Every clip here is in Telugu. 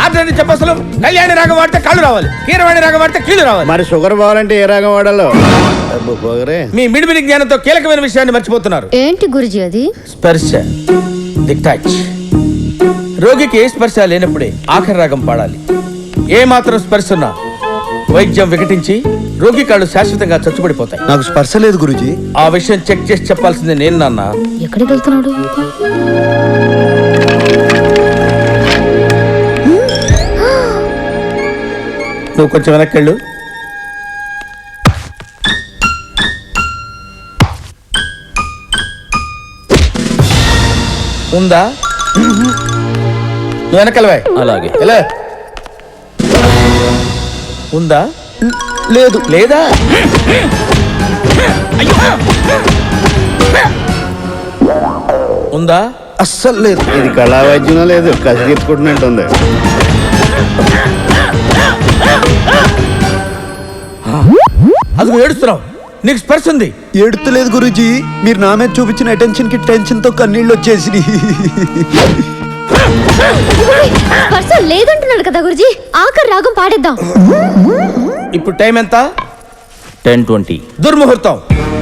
ఆర్డర్ చెప్పు. అసలు కళ్యాణి రాగం వాడితే కళ్ళు రావాలి, కీరవాణి రాగం వాడితే కీళ్ళు రావాలి. మరి షుగర్ పోవాలంటే ఏ రాగం వాడాలో? మీ మిడిమిడి జ్ఞానంతో కీలకమైన విషయాన్ని మర్చిపోతున్నారు. ఏంటి గురుజీ అది? స్పర్శ, ది టచ్. రోగికి ఏ స్పర్శ లేనప్పుడే ఆఖరి రాగం పాడాలి. ఏ మాత్రం స్పర్శ ఉన్నా వైద్యం వికటించి రోగి కాళ్ళు శాశ్వతంగా చచ్చుబడిపోతాయి. నాకు స్పర్శ లేదు గురుజీ. ఆ విషయం చెక్ చేసి చెప్పాల్సింది నేను నాన్న. ఎక్కడికి వెళ్తున్నాడు? నువ్వు కొంచెం వెనక్కెళ్ళు. ఉందా? నువ్వు వెనకెళ్ళవా? అలాగే. ఎలా ఉందా? లేదు. లేదా? ఉందా? అస్సలు లేదు. ఇది కళా వైద్యం లేదు, కసి తీర్చుకుంటున్నట్టుంది. అది ఏడుస్తున్నావు, నీకు స్పర్శ ఉంది. ఏడుతలేదు గురుజీ, మీరు నా మీద చూపించిన అటెన్షన్ కి టెన్షన్ తో కన్నీళ్ళు వచ్చేసి. స్పర్శ లేదంటున్నాడు కదా గురుజీ. ఆఖరి రాగం పాడేద్దాం. ఇప్పుడు టైం ఎంత? 10:20. దుర్ముహూర్తం.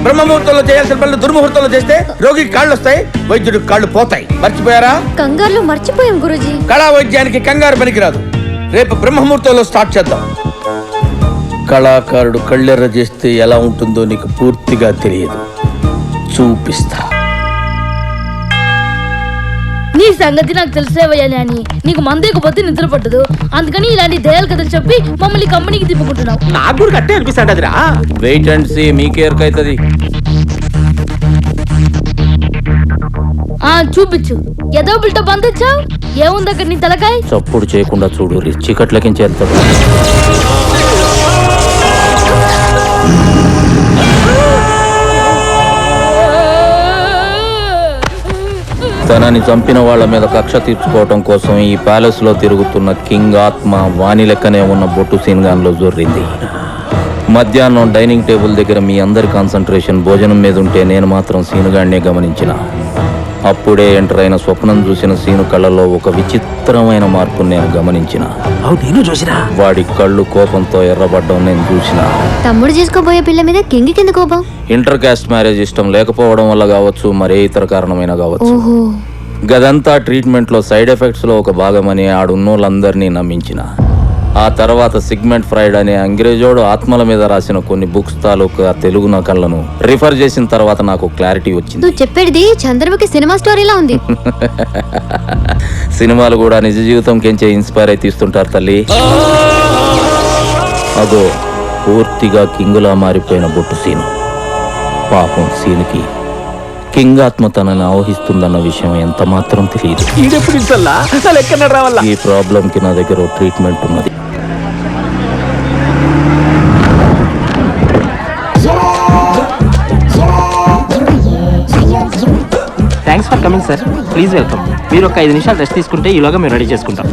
బ్రహ్మముహూర్తంలో చేయాల్సిన పనులు దుర్ముహూర్తంలో చేస్తే రోగికి కాళ్ళు వస్తాయి, వైద్యుడికి కాళ్ళు పోతాయి. మర్చిపోయారా? కంగారులో మర్చిపోయాం గురుజీ. కళా వైద్యానికి కంగారు పనికిరాదు. రేపు బ్రహ్మముహూర్తంలో స్టార్ట్ చేద్దాం. కళాకారుడు కళ్ళెర్ర చేస్తే ఎలా ఉంటుందో నీకు పూర్తిగా తెలియదు. చూపిస్తా. నీ సంగతి నాకు తెలిసేవయ్యా నాని. నీకు మందేకపోతే నిద్ర పట్టదు, అందుకని ఇలాంటి దయాలు కథలు చెప్పి మమ్మల్ని కంపెనీకి తిప్పుకుంటున్నావు. నాకు కూడా కట్టే అనిపిస్తాడు అదిరా. వెయిట్ అండ్ సీ, మీకే ఎరకైతుంది. చూపించు. ఏదో బిల్టప్ అందించావు. ఏముంది అక్కడ నీ తలకాయ? చప్పుడు చేయకుండా చూడు, చీకట్లకించి వెళ్తాడు. తనని చంపిన వాళ్ళ మీద కక్ష తీర్చుకోవటం కోసం ఈ ప్యాలెస్ లో తిరుగుతున్న కింగ్ ఆత్మ వాణి లెక్కనే ఉన్న బొట్టు సీన్గాన్లో జొర్రింది. మధ్యాహ్నం డైనింగ్ టేబుల్ దగ్గర మీ అందరి కాన్సన్ట్రేషన్ భోజనం మీద ఉంటే నేను మాత్రం సీనుగాడినే గమనించిన. అప్పుడే ఎంటర్ అయిన స్వప్నం చూసిన సీను కళ్ళలో ఒక విచిత్రమైన మార్పును నేను గమనించిన. వాడి కళ్ళు కోపంతో ఎర్రబడ్డం నేను చూసిన. తమ్ముడు చేసుకోబోయే పిల్ల మీద కింగి కింద కోపం. ఇంటర్ కాస్ట్ మ్యారేజ్ ఇష్టం లేకపోవడం వల్ల కావచ్చు, మరే ఇతర కారణమైన కావచ్చు. ఓహో. గదంతా ట్రీట్మెంట్ లో సైడ్ ఎఫెక్ట్స్ లో ఒక భాగమని ఆడున్నోళ్ళందరినీ నమ్మించిన. ఆ తర్వాత సిగ్మెంట్ ఫ్రైడ్ అనే అంగ్రేజోడు ఆత్మల మీద రాసిన కొన్ని బుక్స్ తాలూకా తెలుగు నకళ్లను రిఫర్ చేసిన తర్వాత నాకు క్లారిటీ వచ్చింది. నువ్వు చెప్పేది చంద్రముఖి సినిమా స్టోరీలా ఉంది. సినిమాలు కూడా నిజ జీవితం కెంచే ఇన్స్పైర్ అయి తీస్తుంటారు తల్లి. అదో పూర్తిగా కింగులా మారిపోయిన బొట్టు సీను. పాపం సీనుకి కింగ్ ఆత్మ తనని ఆవహిస్తుందన్న విషయం ఎంత మాత్రం తెలియదు. ఈ ప్రాబ్లం కి నా దగ్గర ట్రీట్మెంట్ ఉన్నది. Thanks for coming sir. Please welcome. మీరు ఒక 5 నిమిషాలు రెస్ట్ తీసుకుంటే ఈలోగా మేము రెడీ చేసుకుంటాం.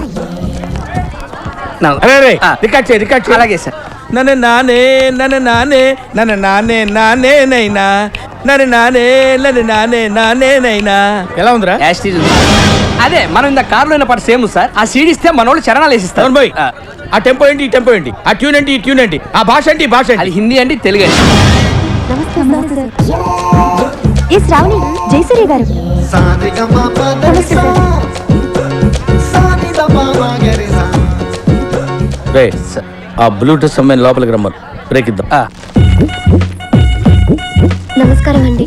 అలాగే సార్. నన్ను నానే నన్ను నానే నన్ను నానే నానే నైనా నన్ను నానే నన్ను నానే నానే నైనా. ఎలా ఉందిరా? అదే మనం ఇంత కార్లో ఉన్న పాటు సేమ్ సార్. ఆ సీడ్ ఇస్తే మన వాళ్ళు చరణాలు వేసిస్తారు. ఆ టెంపో ఏంటి, ఈ టెంపో ఏంటి, ఆ ట్యూన్ ఏంటి, ఈ ట్యూన్ ఏంటి, ఆ భాష ఏంటి, ఈ భాష ఏంటి? అది హిందీ అండి, తెలుగు అండి. ఈ శ్రావణి జయసూర్య గారు. రే, ఆ బ్లూటూత్ అమ్మాయిని లోపలికి రమ్మను. బ్రేక్ ఇద్దాం. నమస్కారం అండి.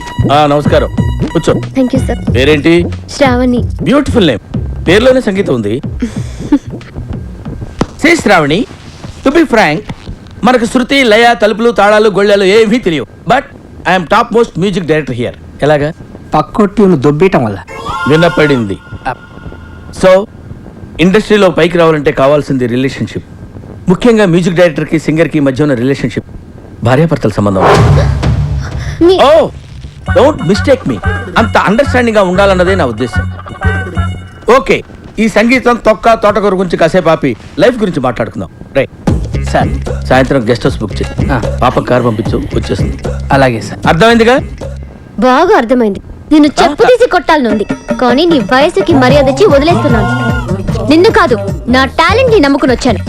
నమస్కారం, కూర్చో. Thank you sir. పేరేంటి? శ్రావణి. Beautiful name. పేరులోనే సంగీతం ఉంది. Say Shravani, to be frank, మనకు శృతి, లయ, తలుపులు, తాళాలు, గొళ్ళలు ఏమీ తెలియవు. But I'm top most music director here. ఎలాగా? పక్కొట్టు దొబ్బేయటం వల్ల వినపడింది. సో ఇండస్ట్రీలో పైకి రావాలంటే కావాల్సింది రిలేషన్షిప్. ముఖ్యంగా మ్యూజిక్ డైరెక్టర్కి సింగర్కి మధ్య ఉన్న రిలేషన్షిప్ భార్యాభర్తల సంబంధం. ఓ డోంట్ మిస్టేక్ మీ. అంత అండర్స్టాండింగ్ గా ఉండాలన్నదే నా ఉద్దేశం. ఓకే, ఈ సంగీతం తొక్క తోటకూర గురించి కాసేపు ఆపి లైఫ్ గురించి మాట్లాడుకుందాం. Right sir. సాయంత్రం గెస్ట్ హౌస్ బుక్ చేయి. పాప కార్ పంపించు, వచ్చేస్తుంది. అలాగే సార్. అర్థమైందిగా? బాగా అర్థమైంది. నిన్ను చెప్పు తీసి కొట్టాలనుంది, కానీ నీ వయసుకి మర్యాద ఇచ్చి వదిలేస్తున్నాను. నిన్ను కాదు, నా టాలెంట్ ని నమ్ముకుని వచ్చాను.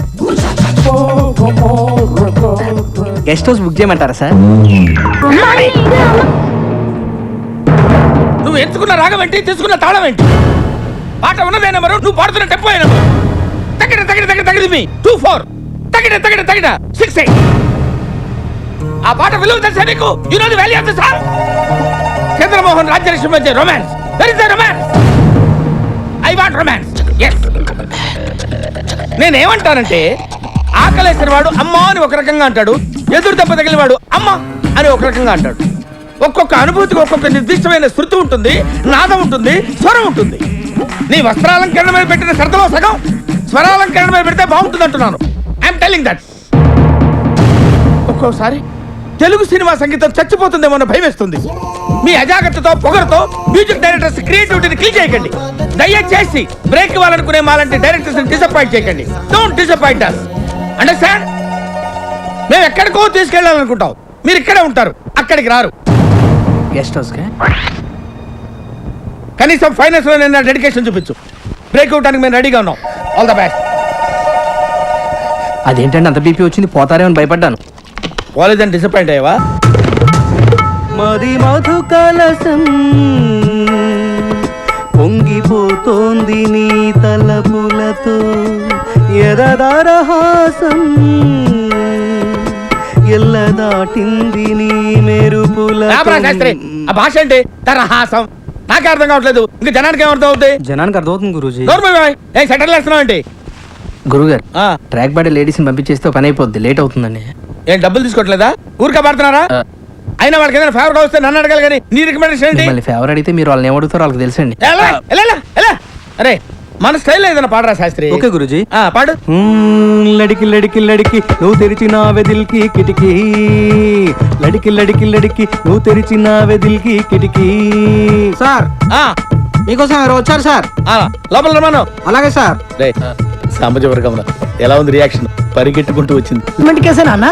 గెస్ట్ హౌస్ బుక్ చేయమంటారా సార్? నువ్వు ఎంచుకున్న రాగం ఏంటి, తీసుకున్న తాళం ఏంటి? పాట ఉన్నదే నెంబరు, నువ్వు పాడుతున్న టెంపో నెంబరు. తగిన తగిన తగిన తగిన మీ 2-4 తగిన తగిన తగిన 6-8. ఆ పాట విలువ తెలుసా నీకు? You know the value of the song. Chandramohan Rajyalakshmi మధ్య romance. Where is the romance? I want romance. yes. నేనేమంటానంటే, ఆకలేసిన వాడు అమ్మ అని ఒక రకంగా అంటాడు, ఎదురు దెబ్బ తగిలిన వాడు అమ్మ అని ఒక రకంగా అంటాడు. ఒక్కొక్క అనుభూతికి ఒక్కొక్క నిర్దిష్టమైన శృతి ఉంటుంది, నాదం ఉంటుంది, స్వరం ఉంటుంది. నీ వస్త్రాలంకరణ మీద పెట్టిన శ్రద్ధలో సగం స్వరాలంకరణ మీద పెడితే బాగుంటుంది అంటున్నాను. I'm telling that. ఒక్కోసారి తెలుగు సినిమా సంగీతం చచ్చిపోతుందేమో అన్న భయం వేస్తుంది. మీ అజాగ్రత్తతో పొగరుతో మ్యూజిక్ డైరెక్టర్స్ క్రియేటివిటీని కిల్ చేయకండి. దయచేసి బ్రేక్ ఇవ్వాలనుకునే మాలాంటి డైరెక్టర్స్ డిసప్పాయింట్ చేయకండి. Don't disappoint us. అండర్స్టాండ్? మేము ఎక్కడికో తీసుకెళ్ళాలనుకుంటాం, మీరు ఇక్కడే ఉంటారు, అక్కడికి రారు. గెస్ట్ హౌస్ కనీసం ఫైనాన్స్ లో నేను డెడికేషన్ చూపించు. బ్రేక్ ఇవ్వడానికి మేము రెడీగా ఉన్నాం. All the best. అదేంటంటే అంత బీపీ వచ్చింది, పోతారేమని భయపడ్డాను. కాలేజ్ డిసప్పాయింట్ అయ్యావా? మది మధు కలసం పొంగిపోతోంది నీ తలపులతో, ఎదదారహాసం ఎల్ల దాటింది నీ రామరా శాస్త్రి, ఆ భాష ఏంటి? తరహాసం నాకే అర్థం కావట్లేదు, ఇంకా జనానికి ఏమర్థం అవుతుంది? జనానికి అర్థమవుతుంది గురూజీ. ఏ సెటిల్ వేస్తున్నావు ఏంటి? గురుగారు, ఆ, ట్రాక్ బాడీ లేడీస్ ని పంపించేస్తే పని అయిపోద్ది, లేట్ అవుతుందండి. ఏం డబ్బులు తీసుకోవట్లేదా? ఊరికే పడుతున్నారా? అయినా వాళ్ళకి ఏదైనా ఫేవర్ వస్తే నన్ను అడగాలి కానీ నీ రికమెండేషన్ ఏంటి? మళ్ళీ ఫేవర్ అడిగితే మీరు వాళ్ళని ఏమడుగుతారో వాళ్ళకి తెలుసండి. ఎలా, ఎలా, ఎలా, ఎలా? అరే మన స్టైల్ ఏదైనా పాడరా శాస్త్రి? ఓకే గురూజీ. ఆ, పాడు. లడికి లడికి లడికి నువ్వు తెరిచిన వెదిల్కి కిటికీ, లడికి లడికి లడికి నువ్వు తెరిచిన వెదిల్కి కిటికీ. సార్ ఆ, మీకోసం ఎవరు వచ్చారు సార్? ఆ, లోపల రమాను. అలాగే సార్. సామాజిక ఎలా ఉంది రియాక్షన్? పరిగెట్టుకుంటూ వచ్చింది.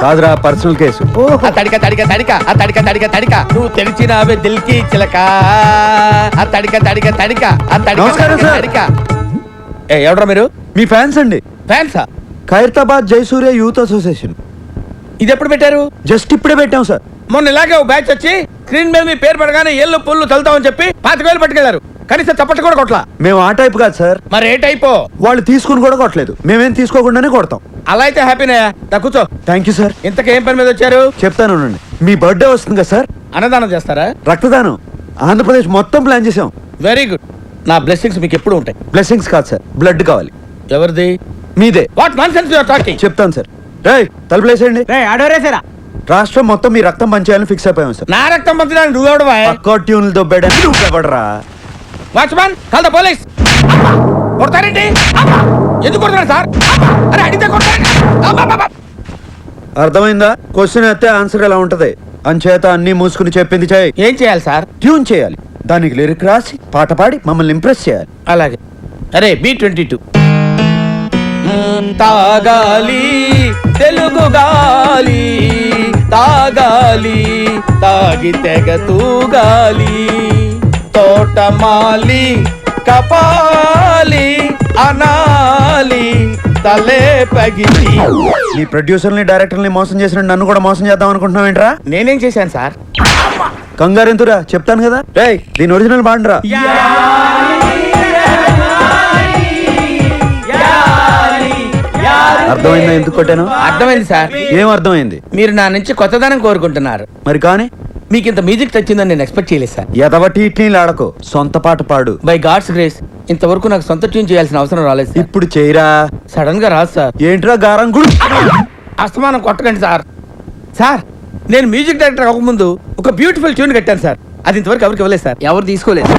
కాదురా, పర్సనల్ కేసు. ఆ తడిక తడిక తడిక, ఆ తడిక తడిక తడిక నువ్వు తెరిచినావే దిల్కి చిలక, ఆ తడిక తడిక తడిక, ఆ తడిక నమస్కారం సార్. తడిక. ఏ ఎవడ్రా మీరు? మీ ఫ్యాన్స్ అండి. ఫ్యాన్సా? Khairatabad Jayasurya youth association. ఇది ఎప్పుడు పెట్టారు? జస్ట్ ఇప్పుడే పెట్టాం సార్. మొన్న ఇలాగే ఓ బ్యాచ్ వచ్చి స్క్రీన్ మీద మీ పేరు పడగానే ఏళ్ళు పుల్లు తలుతామని చెప్పి 25,000 పట్టుకెళ్లారు. కనీసం చప్పట్లు కూడా కొట్లా. మేము ఆ టైప్ కాదు సార్. మరి ఏ టైపో? వాళ్ళు తీసుకుని కూడా కొట్టలేదు, మేమేం తీసుకోకుండానే కొడతాం. అలా అయితే హ్యాపీనే. కూర్చో. Thank you sir. ఇంతకేం పని మీద వచ్చారు? చెప్తాను ఉండండి. మీ బర్త్డే వస్తుంది కదా సార్, అన్నదానం చేస్తారా? రక్తదానం ఆంధ్రప్రదేశ్ మొత్తం ప్లాన్ చేసాం. Very good. నా బ్లెస్సింగ్స్ మీకు ఎప్పుడు ఉంటాయి. బ్లెస్సింగ్స్ కాదు సార్, బ్లడ్ కావాలి. ఎవరిది? మీదే. What nonsense you are talking? చెప్తాను సార్. రేయ్ తలుపులేసేయండి. ఆడోరేసారా? రాష్ట్రం మొత్తం మీ రక్తం పంచేయాలని ఫిక్స్ అయిపోయాం సార్. నా రక్తం పంచడానికి నువ్వెవడవా? పక్క ట్యూన్లు దొబ్బేయడానికి నువ్వు ఎవడరా? Watchman, call the police. కొడతారేంటి? ఎందుకు కొడుతున్నారు సార్? అరే అడిగితే కొడతారు. అర్థమైందా? క్వశ్చన్ అయితే ఆన్సర్ ఎలా ఉంటది. అంచేత అన్ని మూసుకుని చెప్పింది చేయి. ఏం చేయాలి సార్? ట్యూన్ చేయాలి, దానికి లిరిక్ రాసి పాట పాడి మమ్మల్ని ఇంప్రెస్ చేయాలి. అలాగే. అరే B22. తాగాలి తెలుగు గాలి, తాగాలి తాగి తెగ తూగాలి, తోటమాలి కపాలి అనాలి తలే పగిలి. నీ ప్రొడ్యూసర్ని డైరెక్టర్ని మోసం చేసిన నన్ను కూడా మోసం చేద్దాం అనుకుంటున్నావు ఏంట్రా? నేనేం చేశాను సార్? కంగారు ఎంతురా చెప్తాను కదా. రేయ్ దీని ఒరిజినల్ బాండ్రా. అర్థమైందా ఎందుకు కొట్టాను? అర్థమైంది సార్. ఏం అర్థమైంది? మీరు నా నుంచి కొత్తదనం కోరుకుంటున్నారు. మరి కానీ మీకు ఇంత మ్యూజిక్ తెచ్చిందని నేను ఎక్స్పెక్ట్ చేయలేదు సార్. ఎదవటి ఇట్లీలు ఆడకు, సొంత పాట పాడు. బై గాడ్స్ గ్రేస్ ఇంతవరకు నాకు సొంత ట్యూన్ చేయాల్సిన అవసరం రాలేదు సార్. ఇప్పుడు చేయరా. సడన్ గా రాదు సార్. ఏంట్రా గారం గుడు? అస్తమానం కొట్టకండి సార్. సార్ నేను మ్యూజిక్ డైరెక్టర్ అవ్వకముందు ఒక బ్యూటిఫుల్ ట్యూన్ కట్టాను సార్. అది ఇంతవరకు ఎవరికి ఇవ్వలేదు సార్. ఎవరు తీసుకోలేదు.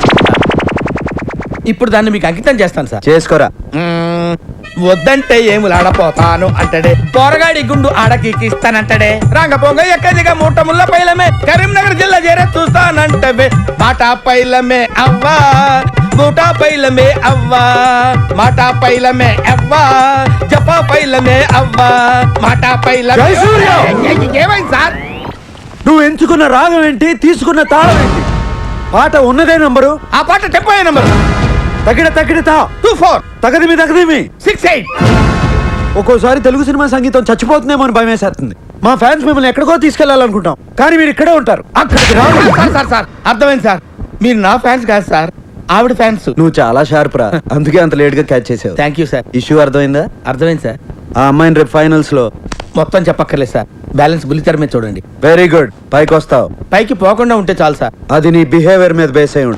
ఇప్పుడు దాన్ని మీకు అంకితం చేస్తాను సార్. చేసుకోరా. వద్దంటే ఏములాడపోతాను అంటడే, పోరగాడి గుండు ఆడకిస్తానంటడే, రంగపోంగ ఎక్కదిగా మూట ముళ్ళ పైలమే, కరీంనగర్ జిల్లా చేరే చూస్తానంటవే, మాటా పైలమే అవ్వా మూటా పైలమే అవ్వా, మాటా పైలమే అవ్వా జపా పైలమే అవ్వా, మాటా పైలమే. ఏమైంది సార్? నువ్వు ఎంచుకున్న రాగం ఏంటి, తీసుకున్న తాళం ఏంటి? పాట ఉన్నదే నంబరు, ఆ పాట టెంపో నంబరు. తగిడతా 2-4 తగదిమి 6-8 ఒక్కోసారి తెలుగు సినిమా సంగీతం చచ్చిపోతుందేమో అని భయం వేసేస్తుంది. మా ఫ్యాన్స్ మిమ్మల్ని ఎక్కడికో తీసుకెళ్లాలనుకుంటాం, కానీ మీరు ఇక్కడే ఉంటారు. అక్కడికి రావు. సార్ అర్థమైంది సార్, మీరు నా ఫ్యాన్స్ కాదు సార్, ఆవిడ ఫ్యాన్స్. నువ్వు చాలా షార్ప్ రా, అందుకే అంత లేట్ గా క్యాచ్ చేసావు. Thank you sir. ఇష్యూ అర్థమైందా? అర్థమైంది సార్. ఆ అమ్మాయిని రేపు ఫైనల్స్ లో మొత్తం చెప్పక్కర్లేదు సార్, బ్యాలెన్స్ బుల్లితెర మీద చూడండి. వెరీ గుడ్, పైకి వస్తావు. పైకి పోకుండా ఉంటే చాలు సార్. అది నీ బిహేవియర్ మీద బేస్ అయి ఉంటుంది.